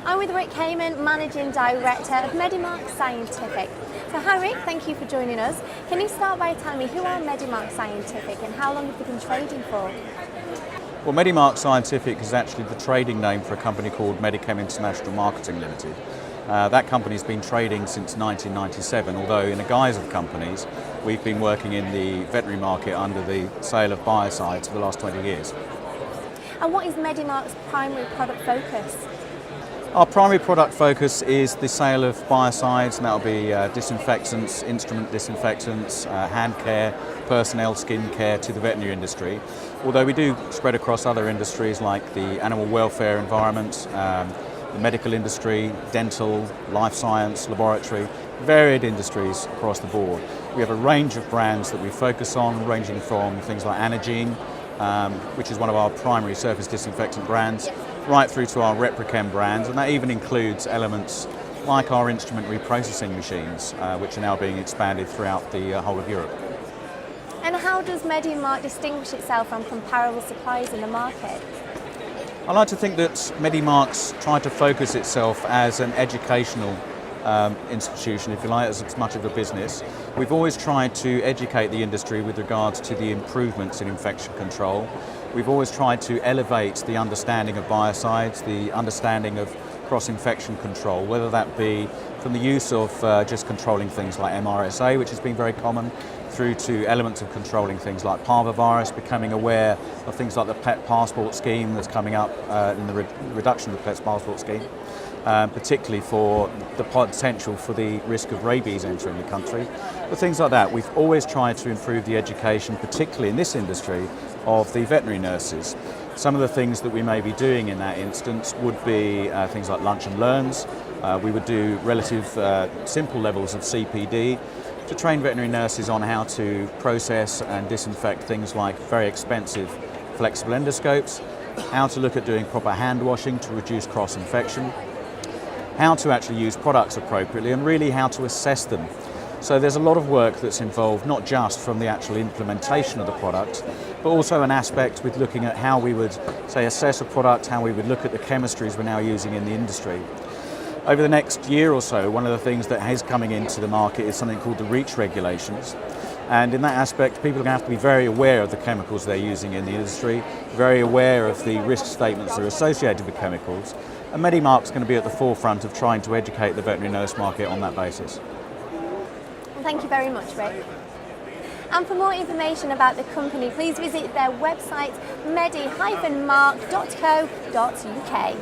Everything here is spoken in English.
I'm with Rick Heyman, Managing Director of Medimark Scientific. So hi Rick, thank you for joining us. Can you start by telling me who are Medimark Scientific and how long have you been trading for? Well, Medimark Scientific is actually the trading name for a company called Medichem International Marketing Limited. That company's been trading since 1997, although in the guise of companies, we've been working in the veterinary market under the sale of biocides for the last 20 years. And what is Medimark's primary product focus? Our primary product focus is the sale of biocides, and that'll be disinfectants, instrument disinfectants, hand care, personnel skin care to the veterinary industry. Although we do spread across other industries like the animal welfare environment, the medical industry, dental, life science, laboratory, varied industries across the board. We have a range of brands that we focus on, ranging from things like Anagene, which is one of our primary surface disinfectant brands, right through to our Reprochem brands, and that even includes elements like our instrument reprocessing machines, which are now being expanded throughout the whole of Europe. And how does Medimark distinguish itself from comparable suppliers in the market? I like to think that Medimark's tried to focus itself as an educational institution, if you like, as much of a business. We've always tried to educate the industry with regards to the improvements in infection control. We've always tried to elevate the understanding of biocides, the understanding of cross-infection control, whether that be from the use of just controlling things like MRSA, which has been very common, through to elements of controlling things like parvovirus, becoming aware of things like the pet passport scheme that's coming up in the reduction of the pet passport scheme, particularly for the potential for the risk of rabies entering the country. But things like that, we've always tried to improve the education, particularly in this industry, of the veterinary nurses. Some of the things that we may be doing in that instance would be things like lunch and learns. We would do relative simple levels of CPD to train veterinary nurses on how to process and disinfect things like very expensive flexible endoscopes, how to look at doing proper hand washing to reduce cross-infection, how to actually use products appropriately, and really how to assess them. So there's a lot of work that's involved, not just from the actual implementation of the product, but also an aspect with looking at how we would, say, assess a product, how we would look at the chemistries we're now using in the industry. Over the next year or so, one of the things that is coming into the market is something called the REACH regulations. And in that aspect, people are going to have to be very aware of the chemicals they're using in the industry, very aware of the risk statements that are associated with chemicals. And Medimark's going to be at the forefront of trying to educate the veterinary nurse market on that basis. Thank you very much, Rick. And for more information about the company, please visit their website medi-mark.co.uk.